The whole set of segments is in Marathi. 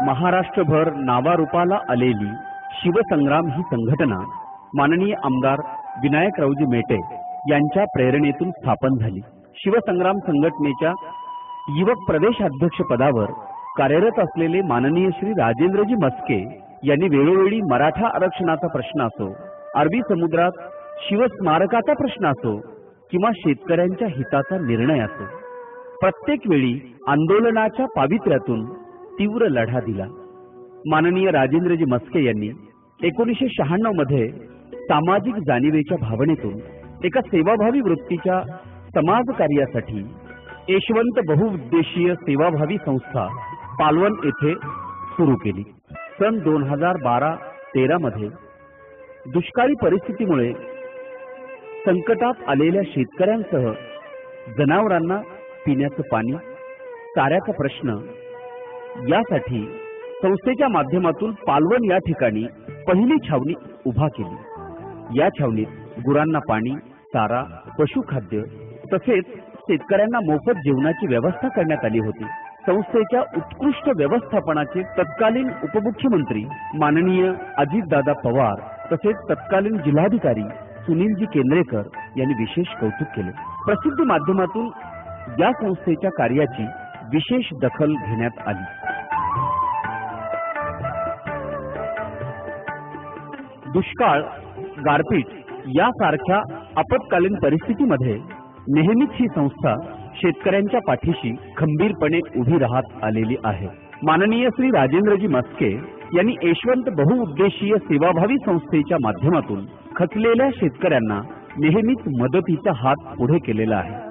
महाराष्ट्रभर नावारूपाला आलेली शिवसंग्राम ही संघटना माननीय आमदार विनायकरावजी मेटे यांच्या प्रेरणेतून स्थापन झाली। शिवसंग्राम संघटनेच्या युवक प्रदेशाध्यक्ष पदावर कार्यरत असलेले माननीय श्री राजेंद्रजी मस्के यांनी वेळोवेळी मराठा आरक्षणाचा प्रश्न असो, अरबी समुद्रात शिवस्मारकाचा प्रश्न असो किंवा शेतकऱ्यांच्या हिताचा निर्णय असो, प्रत्येक वेळी आंदोलनाच्या पावित्र्यातून तीव्र लढा दिला। माननीय राजेंद्रजी मस्के यांनी 1996 मध्ये सामाजिक जाणीवेच्या भावनेतून एका सेवाभावी वृत्तीच्या समाजकार्यासाठी यशवंत बहुउद्देशीय सेवाभावी संस्था पालवण येथे सुरू केली। सन 2012-13 मध्ये दुष्काळी परिस्थितीमुळे संकटात आलेल्या शेतकऱ्यांसह जनावरांना पिण्याचं पाणी, चाऱ्याचा प्रश्न यासाठी संस्थेच्या माध्यमातून पालवण या ठिकाणी पहिली छावणी उभा केली। या छावणीत गुरांना पाणी, चारा, पशुखाद्य तसेच शेतकऱ्यांना मोफत जेवणाची व्यवस्था करण्यात आली होती। संस्थेच्या उत्कृष्ट व्यवस्थापनाचे तत्कालीन उपमुख्यमंत्री माननीय अजितदादा पवार तसेच तत्कालीन जिल्हाधिकारी सुनीलजी केंद्रेकर यांनी विशेष कौतुक केले। प्रसिद्धी माध्यमातून या संस्थेच्या कार्याची विशेष दखल घेण्यात आली। दुष्काळ, गारपीट यासारख्या आपत्कालीन परिस्थितीमध्ये नेहमीच ही संस्था शेतकऱ्यांच्या पाठीशी खंबीरपणे उभी राहत आलेली आहे। माननीय श्री राजेंद्रजी मस्के यांनी यशवंत बहुउद्देशीय सेवाभावी संस्थेच्या माध्यमातून खचलेल्या शेतकऱ्यांना नेहमीच मदतीचा हात पुढे केलेला आहे।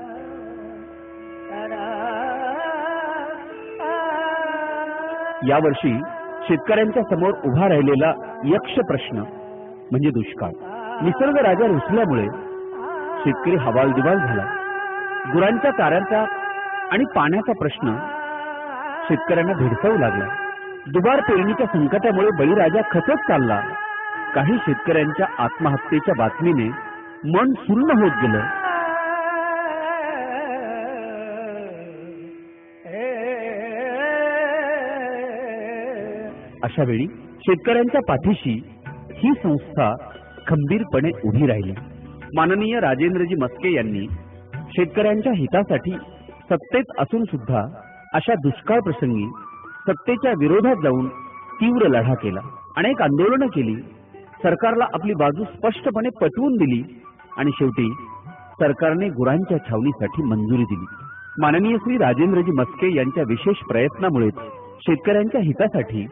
यावर्षी शेतकऱ्यांच्या समोर उभा राहिलेला यक्ष प्रश्न म्हणजे दुष्काळ। निसर्ग राजा रुसल्यामुळे शेतकरी हवालदिवाल झाला। गुरांच्या चाऱ्याचा आणि पाण्याचा प्रश्न शेतकऱ्यांना भेडसावू लागला। दुबार पेरणीच्या संकटामुळे बळीराजा खचत चालला। काही शेतकऱ्यांच्या आत्महत्येच्या बातमीने मन सुन्न होत गेलं। अशा वेळी शेतकऱ्यांच्या पाठीशी ही संस्था खंबीरपणे उभी राहिली। माननीय राजेंद्रजी मस्के यांनी शेतकऱ्यांच्या हितासाठी सत्तेत असून सुद्धा अशा दुष्काळ प्रसंगी सत्तेच्या विरोधात जाऊन तीव्र लढा केला। अनेक आंदोलनं केली, सरकारला आपली बाजू स्पष्टपणे पटवून दिली आणि शेवटी सरकारने गुरांच्या छावणीसाठी मंजुरी दिली। माननीय श्री राजेंद्रजी मस्के यांच्या विशेष प्रयत्नामुळे शेतकऱ्यांच्या हितासाठी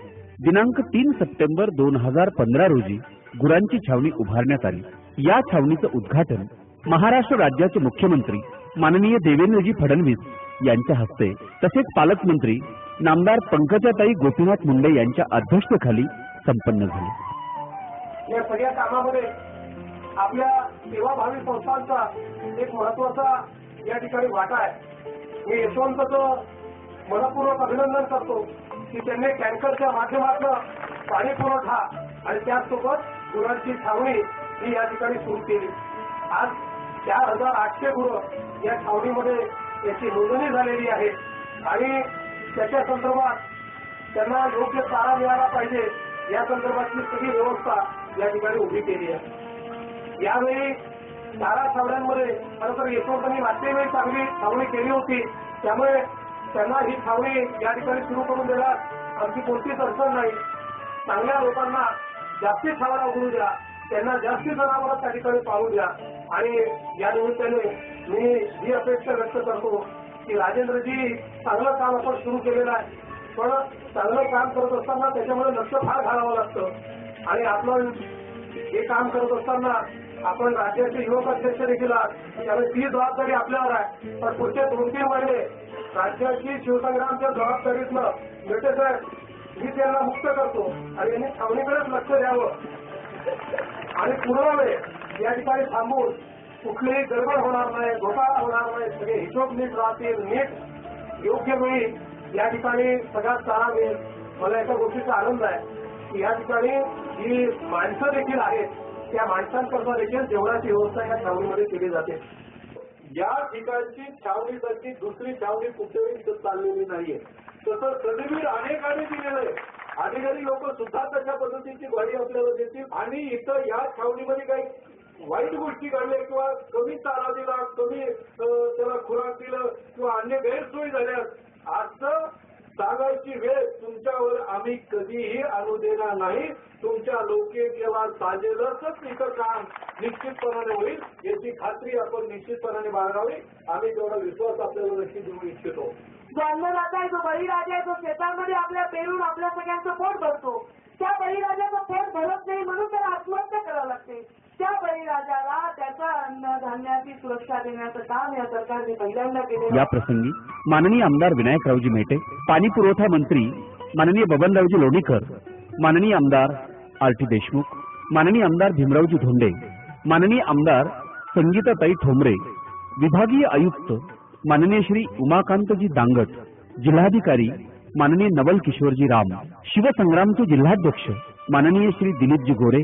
दिनांक 3 सप्टेंबर 2015 रोजी गुरांची छावणी उभारण्यात आली। या छावणीचं उद्घाटन महाराष्ट्र राज्याचे मुख्यमंत्री माननीय देवेंद्रजी फडणवीस यांच्या हस्ते तसेच पालकमंत्री नामदार पंकजाताई गोपीनाथ मुंडे यांच्या अध्यक्षतेखाली संपन्न झाले। या सगळ्या कामामध्ये आपल्या सेवाभावी संस्थांचा एक महत्वाचा या ठिकाणी वाटा आहे। मी यशवंतचं मनपूर्वक अभिनंदन करतो की त्यांनी टँकरच्या माध्यमातून पाणी पुरवठा आणि त्याचसोबत गुरांची छावणी ही या ठिकाणी सुरू केली। आज 4800 गुरं या छावणीमध्ये याची नोंदणी झालेली आहे आणि त्याच्या संदर्भात त्यांना योग्य चारा मिळाला पाहिजे या संदर्भातली सगळी व्यवस्था या ठिकाणी उभी केली आहे। यावेळी 12 छावण्यांमध्ये खरं तर यशवंतांनी मागच्या वेळी चांगली छावणी केली होती, त्यामुळे त्यांना ही छावणी या ठिकाणी सुरू करून देण्यात आमची कोणतीच अडचण नाही। चांगल्या लोकांना जास्ती छावण्या उघडू द्या, त्यांना जास्ती जनावरं त्या ठिकाणी पाळू द्या आणि या निमित्ताने मी ही अपेक्षा व्यक्त करतो की राजेंद्रजी चांगलं काम आपण सुरू केलेलं आहे, पण चांगलं काम करत असताना त्याच्यामध्ये लक्ष फार घालावं लागतं आणि आपण हे काम करत असताना आपण राज्याचे युवक अध्यक्ष देखील आहात, त्यामुळे ती जबाबदारी आपल्यावर आहे। पण पुढचे 2-3 महिने राज्याची शिवसंग्रामच्या जबाबदारीतनं मेटे साहेब मी त्यांना मुक्त करतो आणि यांनी छावणीकडेच लक्ष द्यावं आणि पूर्ण वेळ या ठिकाणी थांबून कुठलीही गडबड होणार नाही, घोटाळा होणार नाही, सगळे हिशोब नीट राहतील, नीट योग्य वेळी या ठिकाणी सगळा चारा मिळेल। मला एका गोष्टीचा आनंद आहे की या ठिकाणी जी माणसं देखील आहेत त्या माणसांकरता देखील जेवणाची व्यवस्था या छावणीमध्ये केली जाते। या ठिकाणची छावणीसाठी दुसरी छावणी कुठेही चाललेली नाहीये। तसं सदवीर अनेकाने दिलेलं आहे. अधिकारी लोक सुद्धा तशा पद्धतीची ग्वाही आपल्याला देतील. आणि इथं या छावणीमध्ये काही वाईट गोष्टी घडल्या किंवा कमी चारा दिला, कमी त्याला खुराक दिलं किंवा अन्य गैरसोयी झाल्या असं सांगायची वेळ तुमच्यावर आम्ही कधीही आणू देणार नाही. तुमच्या लोकसेवा साजेलच इथं काम निश्चितपणाने होईल याची खात्री आपण निश्चितपणाने बाळगावी. आम्ही तेवढा विश्वास आपल्याला नक्की देऊ इच्छितो. जो अन्नदाता आहे, जो बळीराजा आहे, जो शेतांमध्ये आपल्या पेरून आपल्या सगळ्यांचं पोट भरतो, त्या बळीराजाचं पोट भरत नाही म्हणून त्याला आत्महत्या करावं लागते. त्या बळीराजाला त्याचा अन्नधान्याची सुरक्षा देण्याचं काम या सरकारने पहिल्यांदा केले. या प्रसंगी माननीय आमदार विनायकरावजी मेटे, पाणी पुरवठा मंत्री माननीय बबनरावजी लोणीकर, माननीय आमदार आर.टी. देशमुख, माननीय आमदार भीमरावजी धोंडे, माननीय आमदार संगीताताई ठोंबरे, विभागीय आयुक्त माननीय श्री उमाकांतजी दांगट, जिल्हाधिकारी माननीय नवल किशोरजी राम, शिवसंग्रामचे जिल्हाध्यक्ष माननीय श्री दिलीपजी गोरे,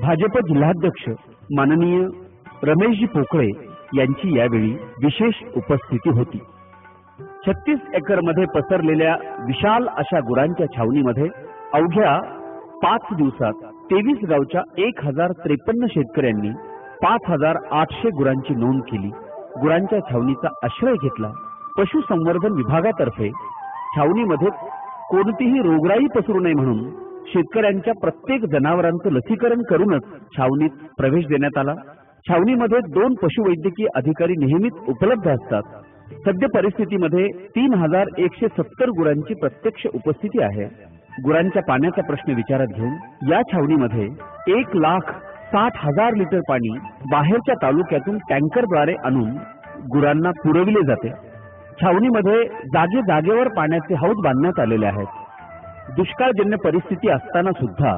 भाजप जिल्हाध्यक्ष माननीय रमेशजी पोकळे यांची यावेळी विशेष उपस्थिती होती. 36 एकरमध्ये पसरलेल्या विशाल अशा गुरांच्या छावणीमध्ये अवघ्या 5 दिवसात 23 गावच्या 1053 शेतकऱ्यांनी 5800 गुरांची नोंद केली. गुरांच्या छावणीचा आश्रय घेतला. पशुसंवर्धन विभागातर्फे छावणीमध्ये कोणतीही रोगराई पसरू नये म्हणून शेतकऱ्यांच्या प्रत्येक जनावरांचं लसीकरण करूनच छावणीत प्रवेश देण्यात आला. छावणीमध्ये 2 पशुवैद्यकीय अधिकारी नेहमीच उपलब्ध असतात. सद्य परिस्थितीमध्ये 3170 गुरांची प्रत्यक्ष उपस्थिती आहे. गुरांच्या पाण्याचा प्रश्न विचारात घेऊन या छावणीमध्ये 1,60,000 लिटर पाणी बाहेरच्या तालुक्यातून टँकरद्वारे आणून गुरांना पुरविले जाते. छावणीमध्ये जागेवर पाण्याचे हौद बांधण्यात आलेले आहेत. दुष्काळजन्य परिस्थिती असताना सुद्धा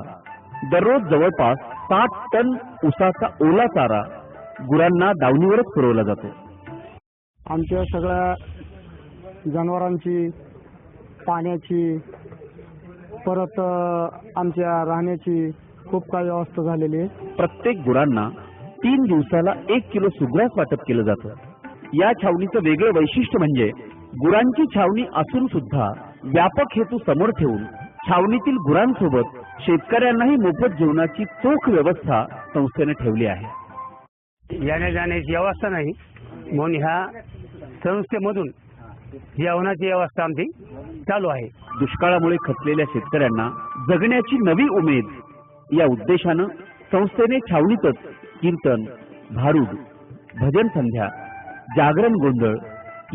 दररोज जवळपास 60 टन ऊसाचा ओला चारा गुरांना दावणीवरच पुरवला जातो. आमच्या सगळ्या जनावरांची, पाण्याची, परत आमच्या राहण्याची खूप काही व्यवस्था झालेली आहे. प्रत्येक गुरांना 3 दिवसाला 1 किलो सुग्रास वाटप केलं जातं. या छावणीचं वेगळं वैशिष्ट्य म्हणजे गुरांची छावणी असून सुद्धा व्यापक हेतू समोर ठेवून छावणीतील गुरांसोबत शेतकऱ्यांनाही मोफत जेवणाची चोख व्यवस्था संस्थेने ठेवली आहे. येण्या जाण्याची व्यवस्था नाही म्हणून ह्या संस्थेमधून जेवणाची व्यवस्था आमची चालू आहे. दुष्काळामुळे खचलेल्या शेतकऱ्यांना जगण्याची नवी उमेद या उद्देशानं संस्थेने छावणीतच कीर्तन, भारूड, भजन संध्या, जागरण गोंधळ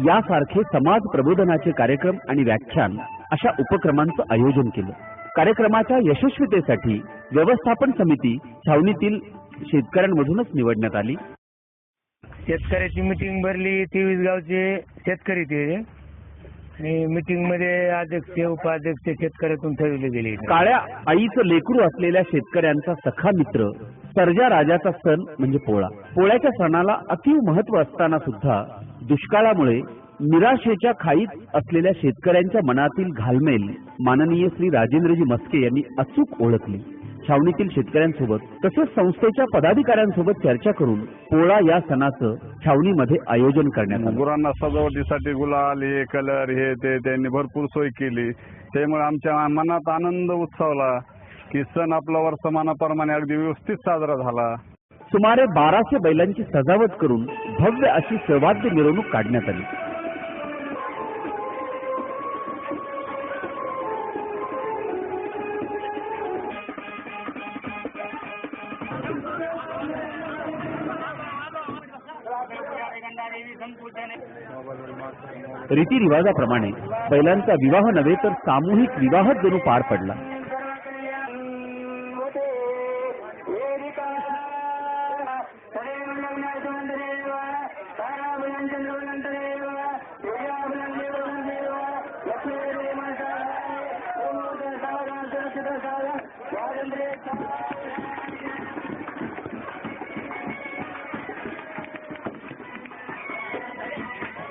यासारखे समाज प्रबोधनाचे कार्यक्रम आणि व्याख्यान अशा उपक्रमांचं आयोजन केलं. कार्यक्रमाच्या यशस्वीतेसाठी व्यवस्थापन समिती छावणीतील शेतकऱ्यांमधूनच निवडण्यात आली. शेतकऱ्याची मिटिंग भरली. 23 गावचे शेतकरी ते आणि मिटिंग मध्ये अध्यक्ष, उपाध्यक्ष शेतकऱ्यातून ठरवले गेले. काळ्या आईचं लेकरू असलेल्या शेतकऱ्यांचा सखा मित्र सर्जा राजाचा सण म्हणजे पोळा. पोळ्याच्या सणाला अतीव महत्व असताना सुद्धा दुष्काळामुळे निराशेच्या खाईत असलेल्या शेतकऱ्यांच्या मनातील घालमेल माननीय श्री राजेंद्रजी मस्के यांनी अचूक ओळखली. छावणीतील शेतकऱ्यांसोबत तसेच संस्थेच्या पदाधिकाऱ्यांसोबत चर्चा करून पोळा या सणाचं छावणीमध्ये आयोजन करण्यात आलं. गुरांना सजावटीसाठी गुलाल, हे कलर, हे ते त्यांनी भरपूर सोय केली. त्यामुळे आमच्या मनात आनंद उत्सवला की सण आपला वर्षमानाप्रमाणे अगदी व्यवस्थित साजरा झाला. सुमारे 1200 बैलांची सजावट करून भव्य अशी सवाद्य मिरवणूक काढण्यात आली. रीतिरिवाजाप्रमाणे बैलांचा विवाह नव्हे तर सामूहिक विवाह जणू पार पडला.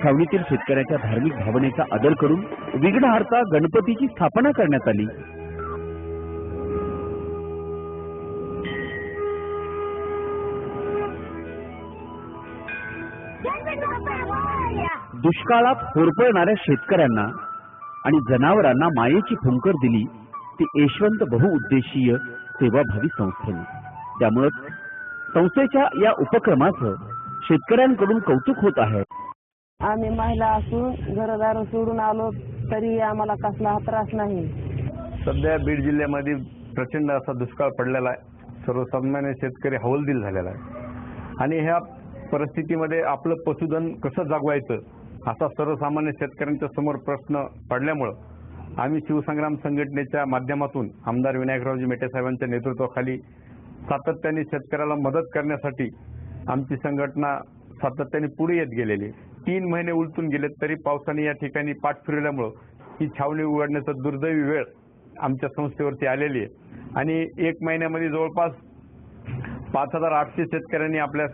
छावणीतील शेतकऱ्याच्या धार्मिक भावनेचा आदर करून विघ्नहर्ता गणपतीची स्थापना करण्यात आली. दुष्काळात होरपळणाऱ्या शेतकऱ्यांना आणि जनावरांना मायेची फुंकर दिली ती यशवंत बहुउद्देशीय सेवाभावी संस्थेने. त्यामुळे संस्थेच्या या उपक्रमाचं शेतकऱ्यांकडून कौतुक होत आहे. आम्ही महिला असून घरदार सोडून आलो तरी आम्हाला कसला त्रास नाही. सध्या बीड जिल्ह्यामध्ये प्रचंड असा दुष्काळ पडलेला आहे. सर्वसामान्य शेतकरी हवालदिल झालेला आहे आणि ह्या परिस्थितीमध्ये आपलं पशुधन कसं जागवायचं असा सर्वसामान्य शेतकऱ्यांच्या समोर प्रश्न पडल्यामुळं आम्ही शिवसंग्राम संघटनेच्या माध्यमातून आमदार विनायकरावजी मेटे साहेबांच्या नेतृत्वाखाली सातत्याने शेतकऱ्याला मदत करण्यासाठी आमची संघटना सातत्याने पुढे येत गेलेली. 3 महिने उलटून गेले तरी पावसाने या ठिकाणी पाठ फिरवल्यामुळं ही छावणी उघडण्याचा दुर्दैवी वेळ आमच्या संस्थेवरती आलेली आहे आणि 1 महिन्यामध्ये जवळपास 5800 शेतकऱ्यांनी आपल्या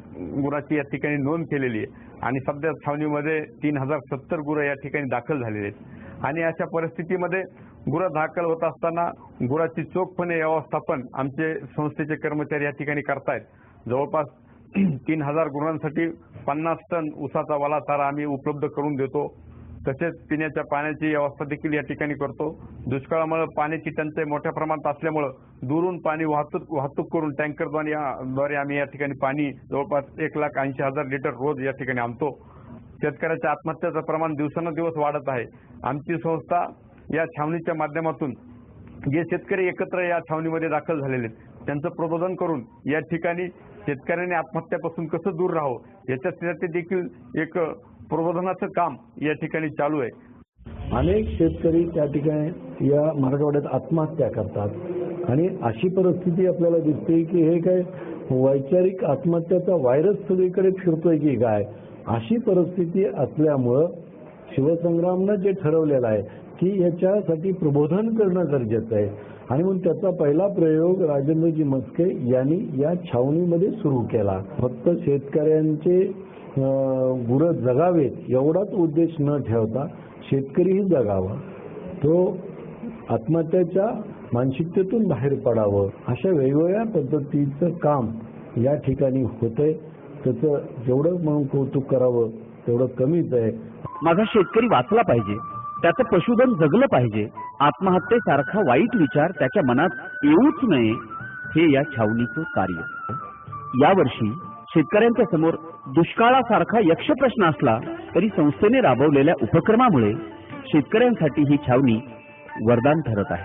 गुराची या ठिकाणी नोंद केलेली आहे आणि सध्या छावणीमध्ये 3070 गुरं या ठिकाणी दाखल झालेली आहेत. आणि अशा परिस्थितीमध्ये गुरं दाखल होत असताना गुराची चोखपणे व्यवस्थापन आमचे संस्थेचे कर्मचारी या ठिकाणी करतायत. जवळपास 3000 गुरांसाठी 50 टन ऊसाचा वाला चारा आम्ही उपलब्ध करून देतो. तसेच पिण्याच्या पाण्याची व्यवस्था देखील या ठिकाणी करतो. दुष्काळामुळे पाण्याची टंचाई मोठ्या प्रमाणात असल्यामुळे दुरून पाणी वाहतूक करून टँकरद्वारे आम्ही या ठिकाणी पाणी जवळपास 1,80,000 लिटर रोज या ठिकाणी आणतो. शेतकऱ्याच्या आत्महत्याचं प्रमाण दिवसेंदिवस वाढत आहे. आमची संस्था या छावणीच्या माध्यमातून जे शेतकरी एकत्र या छावणीमध्ये दाखल झालेले आहेत त्यांचं प्रबोधन करून या ठिकाणी शेतकऱ्यांनी आत्महत्यापासून कसं दूर राहावं याच्यासाठी देखील एक प्रबोधनाचं काम या ठिकाणी चालू आहे. अनेक शेतकरी त्या ठिकाणी या मराठवाड्यात आत्महत्या करतात आणि अशी परिस्थिती आपल्याला दिसते की हे काय वैचारिक आत्महत्याचा व्हायरस सगळीकडे फिरतोय की काय, अशी परिस्थिती असल्यामुळं शिवसंग्रामनं जे ठरवलेलं आहे की याच्यासाठी प्रबोधन करणं गरजेचं आहे आणि म्हणून त्याचा पहिला प्रयोग राजेंद्रजी मस्के यांनी या छावणीमध्ये सुरू केला. फक्त शेतकऱ्यांचे गुरं जगावेत एवढाच उद्देश न ठेवता शेतकरीही जगावा, तो आत्महत्याच्या मानसिकतेतून बाहेर पडावं, अशा वेगवेगळ्या पद्धतीचं काम या ठिकाणी होतंय. त्याचं जेवढं म्हणून कौतुक करावं तेवढं कमीच आहे. माझा शेतकरी वाचला पाहिजे, त्याचं पशुधन जगलं पाहिजे, आत्महत्येसारखा वाईट विचार त्याच्या मनात येऊच नये, हे या छावणीचं कार्य. यावर्षी शेतकऱ्यांच्या समोर दुष्काळासारखा यक्ष प्रश्न असला तरी संस्थेने राबवलेल्या उपक्रमामुळे शेतकऱ्यांसाठी ही छावणी वरदान ठरत आहे.